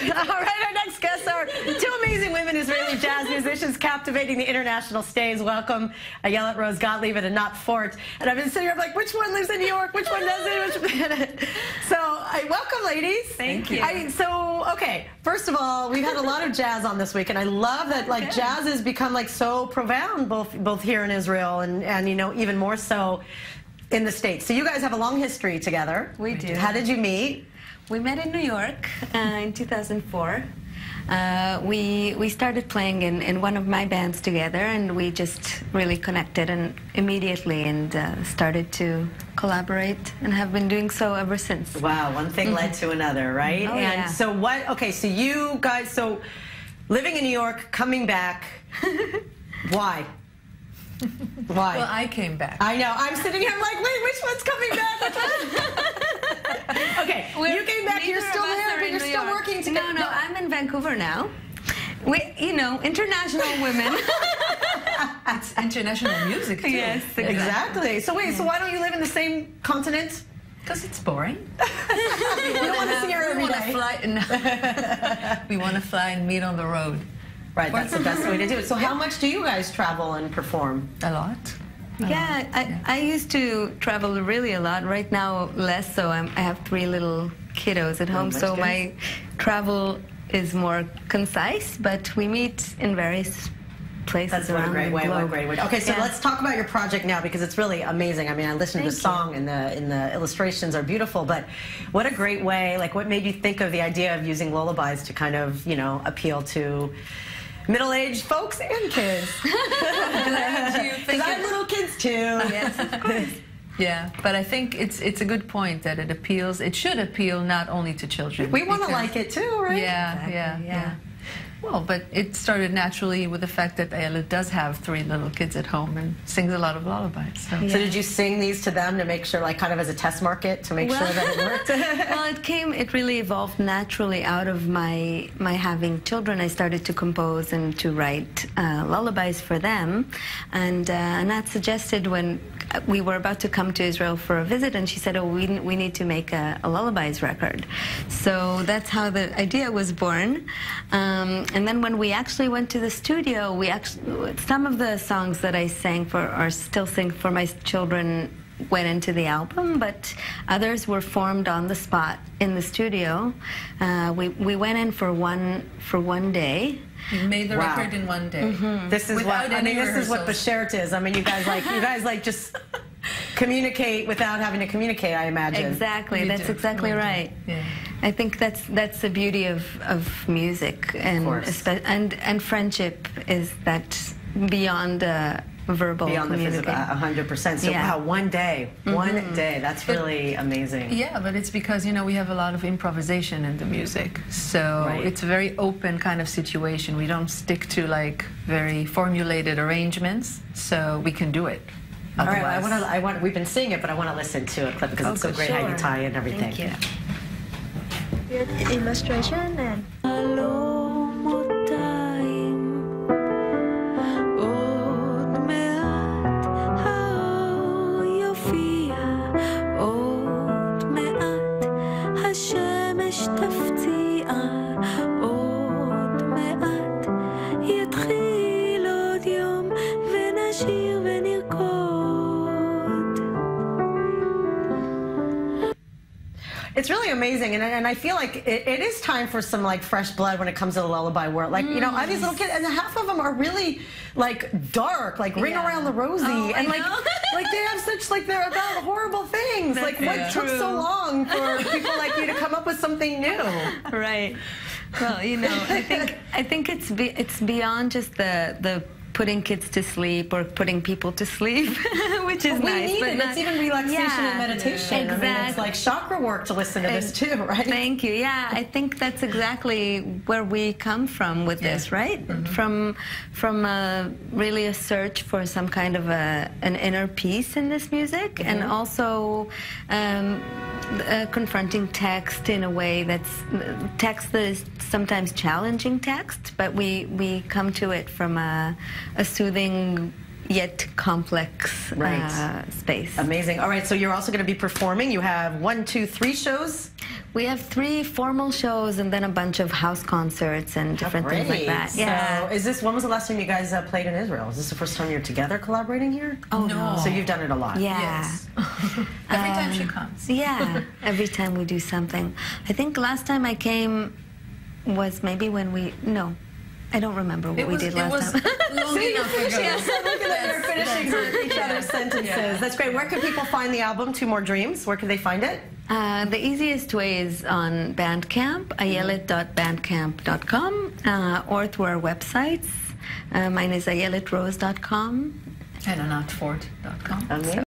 All right, our next guests are two amazing women, Israeli jazz musicians, captivating the international stage. Welcome, Ayelet Rose Gottlieb and Anat Fort. And I've been sitting here like, which one lives in New York? Which one doesn't? So, welcome, ladies. Thank you. Okay, first of all, we've had a lot of jazz on this week, and I love that jazz has become so profound both here in Israel and you know, even more so in the States. So you guys have a long history together. We do. How did you meet? We met in New York in 2004. We started playing in one of my bands together, and we just really connected and immediately started to collaborate and have been doing so ever since. Wow, one thing led to another, right? Oh, and yeah. so what, okay, so you guys, living in New York, coming back, why? Why? Well, I came back. I know. I'm sitting here, I'm like, wait, which one's coming back? Okay, you came back, you're still there, but you're still working together. No, I'm in Vancouver now. You know, international women. It's international music, too. Yes, exactly. So wait, so why don't you live in the same continent? Because it's boring. We want to see her every day. We want to fly and meet on the road. Right, that's the best way to do it. So how much do you guys travel and perform? A lot. Yeah, I used to travel really a lot. Right now, less so. I have 3 little kiddos at home, so my travel is more concise, but we meet in various places around the globe. What a great way. Okay, so let's talk about your project now, because it's really amazing. I mean, I listened to the song, and the illustrations are beautiful, but what a great way, what made you think of the idea of using lullabies to kind of, you know, appeal to middle-aged folks and kids? Because I have little kids too. Yes, of course. Yeah, but I think it's a good point that it should appeal not only to children. We want to like it too, right? Yeah, Exactly, yeah. Well, but it started naturally with the fact that Ayelet does have 3 little kids at home and sings a lot of lullabies. So, So did you sing these to them to make sure, kind of as a test market, to make sure that it worked? Well, it really evolved naturally out of my having children. I started to compose and to write lullabies for them, and Anat suggested when we were about to come to Israel for a visit, and she said, oh, we need to make a lullabies record. So that's how the idea was born. And then when we actually went to the studio, some of the songs that I sang or still sing for my children went into the album, but others were formed on the spot in the studio. We went in for one day. You made the record in one day. This is what the shert is. I mean, you guys just communicate without having to communicate, I imagine. Exactly. That's exactly right. Yeah. I think that's the beauty of music, and friendship is that beyond verbal communication. Beyond the physical, 100%. So wow, one day, that's really amazing. Yeah, but it's because, you know, we have a lot of improvisation in the music. So it's a very open kind of situation. We don't stick to very formulated arrangements, so we can do it. All right, we've been seeing it, but I want to listen to a clip because it's so great how you tie in everything. Thank you. Illustration and it's really amazing, and I feel like it is time for some fresh blood when it comes to the lullaby world. You know, I have these little kids, and half of them are really dark, Ring Around the Rosie, and they have such they're about horrible things. What took so long for people like you to come up with something new? Right. Well, you know, I think it's beyond just the putting kids to sleep or putting people to sleep, which is nice. We need it. It's even relaxation and meditation. Exactly. I mean, it's like chakra work to listen to this too, right? Thank you. Yeah, I think that's exactly where we come from with this, right? From really a search for some kind of an inner peace in this music, and also confronting text in a way that's text that is sometimes challenging text, but we come to it from a soothing, yet complex space. Amazing. All right, so you're also going to be performing. You have 1, 2, 3 shows. We have 3 formal shows and then a bunch of house concerts and different things like that. Yeah. So when was the last time you guys played in Israel? Is this the first time you're together collaborating here? Oh, no. So you've done it a lot. Yeah. Yes. Every time she comes. Yeah, every time we do something. I think last time I came was maybe when no. I don't remember what we did last time. Long enough ago. Yes, look at they're finishing each other's sentences. Yeah. That's great. Where can people find the album, Two More Dreams? Where can they find it? The easiest way is on Bandcamp, ayelet.bandcamp.com, or through our websites. Mine is ayeletrose.com. And anatfort.com. Amazing.